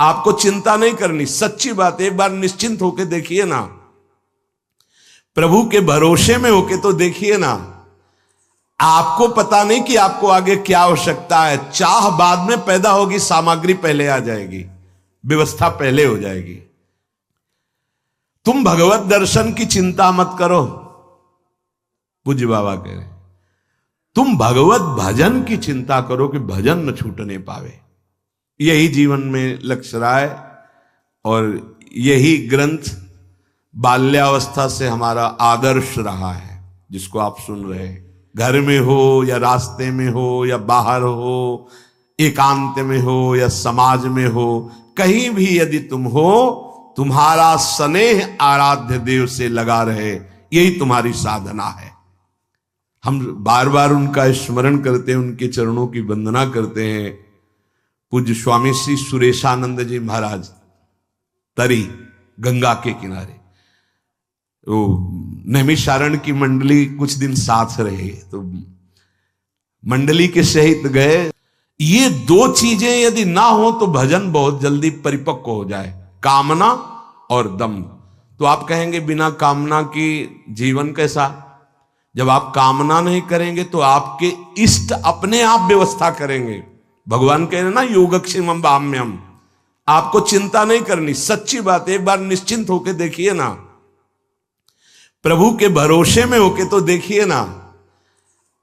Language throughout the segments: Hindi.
आपको चिंता नहीं करनी। सच्ची बात, एक बार निश्चिंत होके देखिए ना, प्रभु के भरोसे में होके तो देखिए ना। आपको पता नहीं कि आपको आगे क्या आवश्यकता है। चाह बाद में पैदा होगी, सामग्री पहले आ जाएगी, व्यवस्था पहले हो जाएगी। तुम भगवत दर्शन की चिंता मत करो, पूज्य बाबा कह रहे, तुम भगवत भजन की चिंता करो कि भजन न छूटने पावे। यही जीवन में लक्ष्य रहा है और यही ग्रंथ बाल्यावस्था से हमारा आदर्श रहा है, जिसको आप सुन रहे हैं। घर में हो या रास्ते में हो या बाहर हो, एकांत में हो या समाज में हो, कहीं भी यदि तुम हो, तुम्हारा स्नेह आराध्य देव से लगा रहे, यही तुम्हारी साधना है। हम बार बार उनका स्मरण करते हैं, उनके चरणों की वंदना करते हैं। पूज्य स्वामी श्री सुरेशानंद जी महाराज, तरी गंगा के किनारे, वो नैमिषारण की मंडली कुछ दिन साथ रहे, तो मंडली के सहित गए। ये दो चीजें यदि ना हो तो भजन बहुत जल्दी परिपक्व हो जाए, कामना और दम। तो आप कहेंगे बिना कामना की जीवन कैसा? जब आप कामना नहीं करेंगे तो आपके इष्ट अपने आप व्यवस्था करेंगे। भगवान कह रहे ना, योगक्षेमम बाम्यम, आपको चिंता नहीं करनी। सच्ची बात, एक बार निश्चिंत होके देखिए ना, प्रभु के भरोसे में होके तो देखिए ना।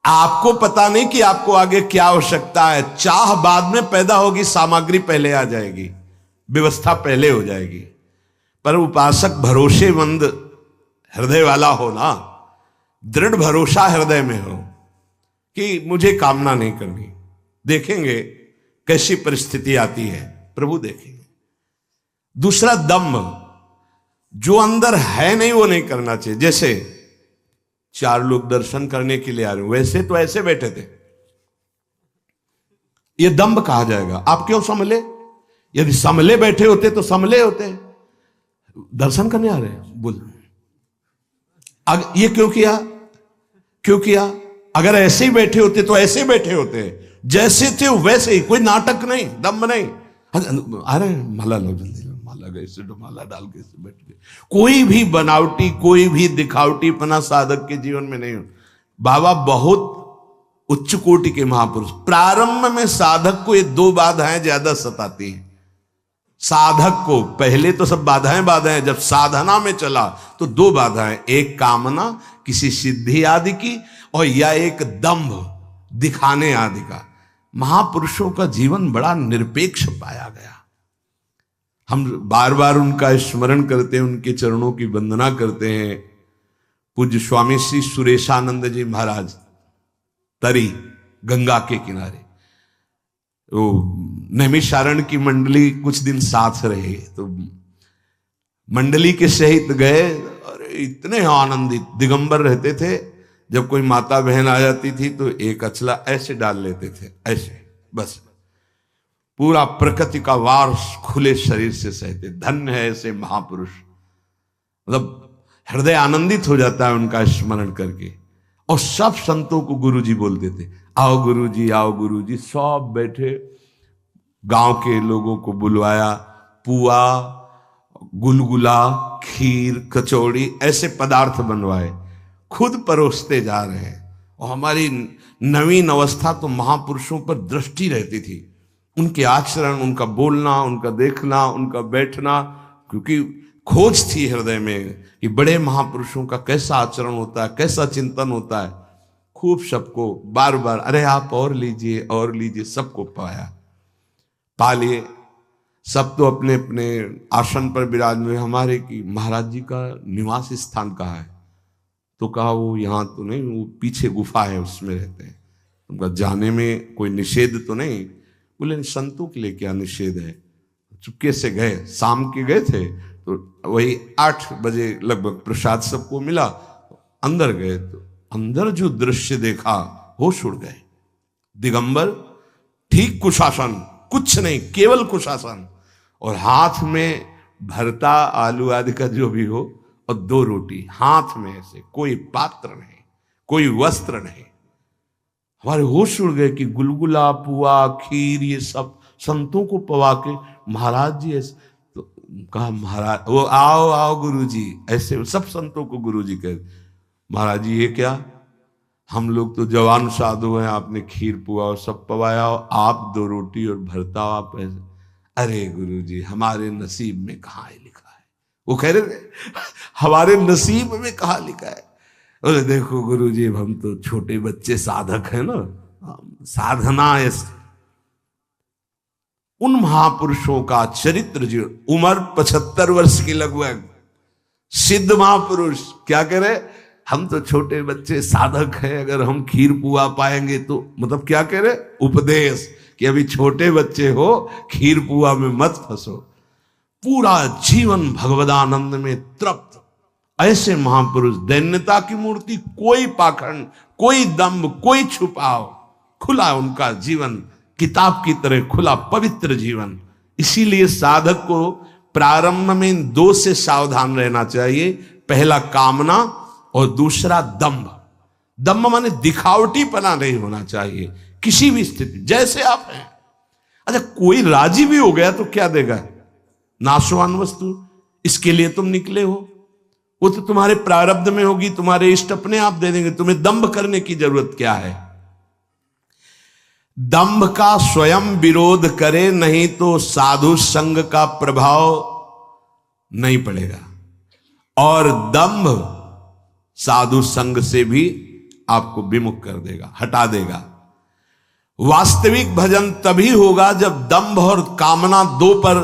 आपको पता नहीं कि आपको आगे क्या आवश्यकता है। चाह बाद में पैदा होगी, सामग्री पहले आ जाएगी, व्यवस्था पहले हो जाएगी। पर उपासक भरोसेमंद हृदय वाला हो ना, दृढ़ भरोसा हृदय में हो कि मुझे कामना नहीं करनी। देखेंगे कैसी परिस्थिति आती है, प्रभु देखेंगे। दूसरा दम्भ, जो अंदर है नहीं वो नहीं करना चाहिए। जैसे चार लोग दर्शन करने के लिए आ रहे, वैसे तो ऐसे बैठे थे, ये दम्भ कहा जाएगा। आप क्यों संभले? यदि संभले बैठे होते तो संभले होते। दर्शन करने आ रहे बोल, ये क्यों किया, क्यों किया? अगर ऐसे ही बैठे होते तो ऐसे ही बैठे होते, जैसे थे वैसे ही, कोई नाटक नहीं, दम्भ नहीं। अरे माला लो जल्दी, माला गए से माला डाल के बैठ गए। कोई भी बनावटी, कोई भी दिखावटीपना साधक के जीवन में नहीं हो। बाबा बहुत उच्च कोटि के महापुरुष। प्रारंभ में साधक को ये दो बाधाएं ज्यादा सताती हैं। साधक को पहले तो सब बाधाएं, जब साधना में चला तो दो बाधाएं, एक कामना किसी सिद्धि आदि की, और या एक दंभ दिखाने आदि का। महापुरुषों का जीवन बड़ा निरपेक्ष पाया गया। हम बार बार उनका स्मरण करते हैं, उनके चरणों की वंदना करते हैं। पूज्य स्वामी श्री सुरेशानंद जी महाराज, तरी गंगा के किनारे, वो नैमिषारण की मंडली कुछ दिन साथ रहे, तो मंडली के सहित गए। और इतने आनंदित, दिगंबर रहते थे। जब कोई माता बहन आ जाती थी तो एक अचला ऐसे डाल लेते थे, ऐसे बस। पूरा प्रकृति का वार खुले शरीर से सहते। धन्य है ऐसे महापुरुष। मतलब हृदय आनंदित हो जाता है उनका स्मरण करके। और सब संतों को गुरुजी बोलते थे, आओ गुरुजी, आओ गुरुजी। सब बैठे, गांव के लोगों को बुलवाया, पुआ, गुलगुला, खीर, कचौड़ी, ऐसे पदार्थ बनवाए, खुद परोसते जा रहे हैं। और हमारी नवीन अवस्था तो महापुरुषों पर दृष्टि रहती थी, उनके आचरण, उनका बोलना, उनका देखना, उनका बैठना, क्योंकि खोज थी हृदय में कि बड़े महापुरुषों का कैसा आचरण होता है, कैसा चिंतन होता है। खूब सबको बार बार, अरे आप और लीजिए, और लीजिए, सबको पाया, पा लिए। सब तो अपने अपने आसन पर विराजमान। हमारे की महाराज जी का निवास स्थान कहाँ है? तो कहा वो यहाँ तो नहीं, वो पीछे गुफा है, उसमें रहते हैं। उनका जाने में कोई निषेध तो नहीं? बोले संतों के लिए क्या निषेध है। चुपके से गए, शाम के गए थे, तो वही 8 बजे लगभग प्रसाद सबको मिला। अंदर गए तो अंदर जो दृश्य देखा, होश उड़ गए। दिगंबर, ठीक कुशासन, कुछ नहीं, केवल कुशासन, और हाथ में भरता आलू आदि का जो भी हो, और 2 रोटी हाथ में, ऐसे कोई पात्र नहीं, कोई वस्त्र नहीं। हमारे होश उड़ गए कि गुलगुला, पुआ, खीर, ये सब संतों को पवा के महाराज जी ऐसे, तो कहा महाराज, वो आओ आओ गुरुजी, ऐसे सब संतों को गुरुजी कह, महाराज जी ये क्या, हम लोग तो जवान साधु हैं, आपने खीर पुआ और सब पवाया, आप 2 रोटी और भरता आप ऐसे। अरे गुरुजी हमारे नसीब में कहाँ है लिखा है, वो कह रहे थे हमारे नसीब में कहाँ लिखा है। बोले देखो गुरुजी हम तो छोटे बच्चे साधक हैं ना, साधना ऐसे। उन महापुरुषों का चरित्र जो उम्र 75 वर्ष की लगभग, सिद्ध महापुरुष क्या कह रहे, हम तो छोटे बच्चे साधक हैं, अगर हम खीर पुआ पाएंगे तो, मतलब क्या कह रहे, उपदेश कि अभी छोटे बच्चे हो, खीर पुआ में मत फंसो, पूरा जीवन भगवदानंद में तृप्त। ऐसे महापुरुष दैन्यता की मूर्ति, कोई पाखंड, कोई दंभ, कोई छुपाव, खुला उनका जीवन, किताब की तरह खुला पवित्र जीवन। इसीलिए साधक को प्रारंभ में 2 से सावधान रहना चाहिए, पहला कामना और दूसरा दंभ। दंभ माने दिखावटीपना नहीं होना चाहिए किसी भी स्थिति, जैसे आप हैं। अच्छा कोई राजी भी हो गया तो क्या देगा, नाशवान वस्तु, इसके लिए तुम निकले हो, वो तो तुम्हारे प्रारब्ध में होगी, तुम्हारे इष्ट अपने आप दे देंगे, तुम्हें दंभ करने की जरूरत क्या है। दंभ का स्वयं विरोध करे, नहीं तो साधु संग का प्रभाव नहीं पड़ेगा, और दंभ साधु संग से भी आपको विमुख कर देगा, हटा देगा। वास्तविक भजन तभी होगा जब दंभ और कामना 2 पर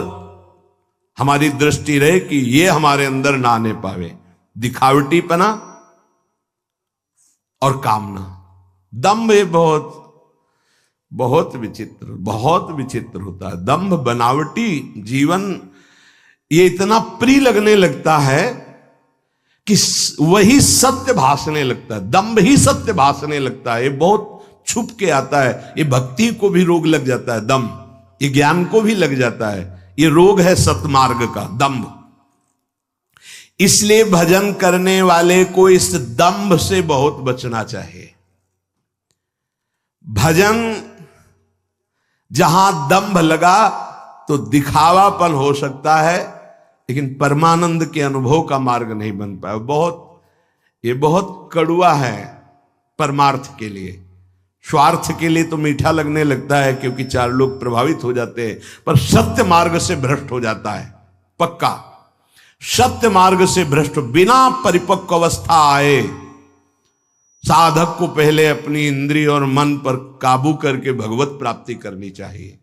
हमारी दृष्टि रहे कि ये हमारे अंदर ना आने पावे, दिखावटीपना और कामना। दंभ ये बहुत बहुत विचित्र होता है। दंभ बनावटी जीवन ये इतना प्रिय लगने लगता है कि वही सत्य भासने लगता है, दंभ ही सत्य भासने लगता है। ये बहुत छुप के आता है, ये भक्ति को भी रोग लग जाता है दंभ, ये ज्ञान को भी लग जाता है, ये रोग है सतमार्ग का दंभ। इसलिए भजन करने वाले को इस दंभ से बहुत बचना चाहिए। भजन जहां दंभ लगा तो दिखावापन हो सकता है, लेकिन परमानंद के अनुभव का मार्ग नहीं बन पाया। ये बहुत कड़वा है परमार्थ के लिए। स्वार्थ के लिए तो मीठा लगने लगता है क्योंकि 4 लोग प्रभावित हो जाते हैं, पर सत्य मार्ग से भ्रष्ट हो जाता है पक्का। सत्य मार्ग से भ्रष्ट बिना परिपक्व अवस्था आए साधक को पहले अपनी इंद्रिय और मन पर काबू करके भगवत प्राप्ति करनी चाहिए।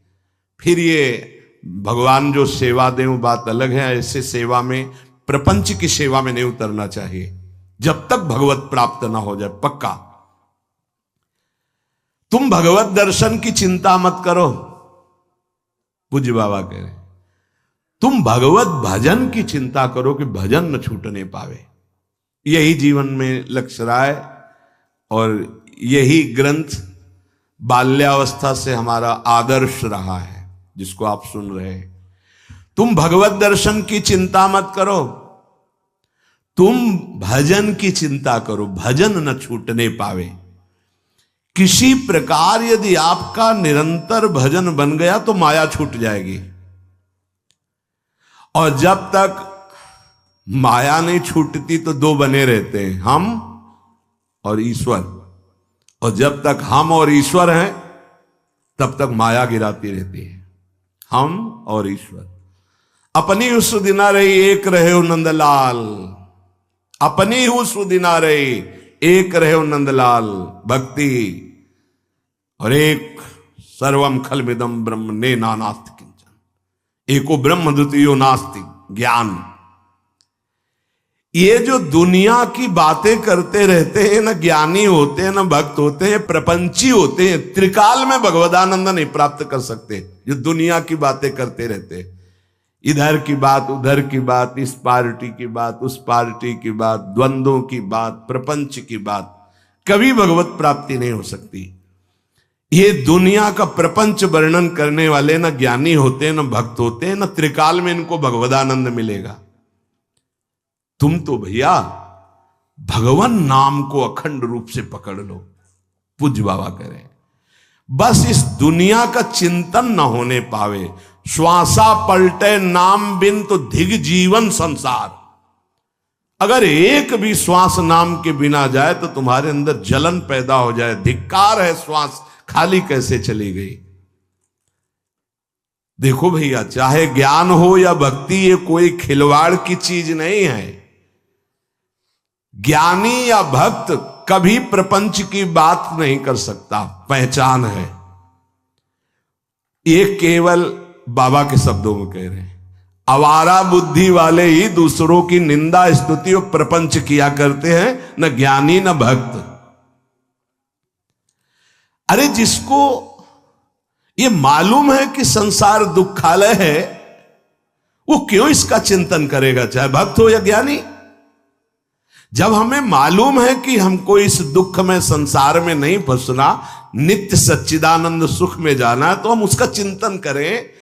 फिर ये भगवान जो सेवा दें वो बात अलग है, ऐसे सेवा में, प्रपंच की सेवा में नहीं उतरना चाहिए जब तक भगवत प्राप्त ना हो जाए पक्का। तुम भगवत दर्शन की चिंता मत करो, पूज्य बाबा कह रहे, तुम भगवत भजन की चिंता करो कि भजन न छूटने पावे। यही जीवन में लक्ष्य रहा है और यही ग्रंथ बाल्यावस्था से हमारा आदर्श रहा है जिसको आप सुन रहे हैं। तुम भगवत दर्शन की चिंता मत करो, तुम भजन की चिंता करो, भजन न छूटने पावे। किसी प्रकार यदि आपका निरंतर भजन बन गया तो माया छूट जाएगी, और जब तक माया नहीं छूटती तो 2 बने रहते हैं, हम और ईश्वर। और जब तक हम और ईश्वर हैं तब तक माया गिराती रहती है। हम और ईश्वर अपनी उस दिना रही एक रहे हो नंदलाल, अपनी उस दिना रही एक रहे हो नंदलाल। भक्ति और एक सर्वम खलमिदम ब्रह्म ने नानास्ति किंचन, एको ब्रह्म द्वितीयो नास्ति ज्ञान। ये जो दुनिया की बातें करते रहते हैं, ना ज्ञानी होते हैं, ना भक्त होते हैं, प्रपंची होते हैं, त्रिकाल में भगवदानंद नहीं प्राप्त कर सकते। जो दुनिया की बातें करते रहते हैं, इधर की बात, उधर की बात, इस पार्टी की बात, उस पार्टी की बात, द्वंद्वों की बात, प्रपंच की बात, कभी भगवत प्राप्ति नहीं हो सकती। ये दुनिया का प्रपंच वर्णन करने वाले ना ज्ञानी होते हैं, ना भक्त होते हैं, ना त्रिकाल में इनको भगवदानंद मिलेगा। तुम तो भैया भगवान नाम को अखंड रूप से पकड़ लो, पूज्य बाबा कह रहे हैं। बस इस दुनिया का चिंतन न होने पावे, श्वासा पलटे नाम बिन तो धिग जीवन संसार। अगर एक भी श्वास नाम के बिना जाए तो तुम्हारे अंदर जलन पैदा हो जाए, धिक्कार है, श्वास खाली कैसे चली गई। देखो भैया, चाहे ज्ञान हो या भक्ति, ये कोई खिलवाड़ की चीज नहीं है। ज्ञानी या भक्त कभी प्रपंच की बात नहीं कर सकता, पहचान है। ये केवल बाबा के शब्दों में कह रहे हैं। आवारा बुद्धि वाले ही दूसरों की निंदा स्तुति और प्रपंच किया करते हैं, न ज्ञानी न भक्त। अरे जिसको ये मालूम है कि संसार दुखालय है, वो क्यों इसका चिंतन करेगा, चाहे भक्त हो या ज्ञानी। जब हमें मालूम है कि हमको इस दुख में, संसार में नहीं फंसना, नित्य सच्चिदानंद सुख में जाना है, तो हम उसका चिंतन करें।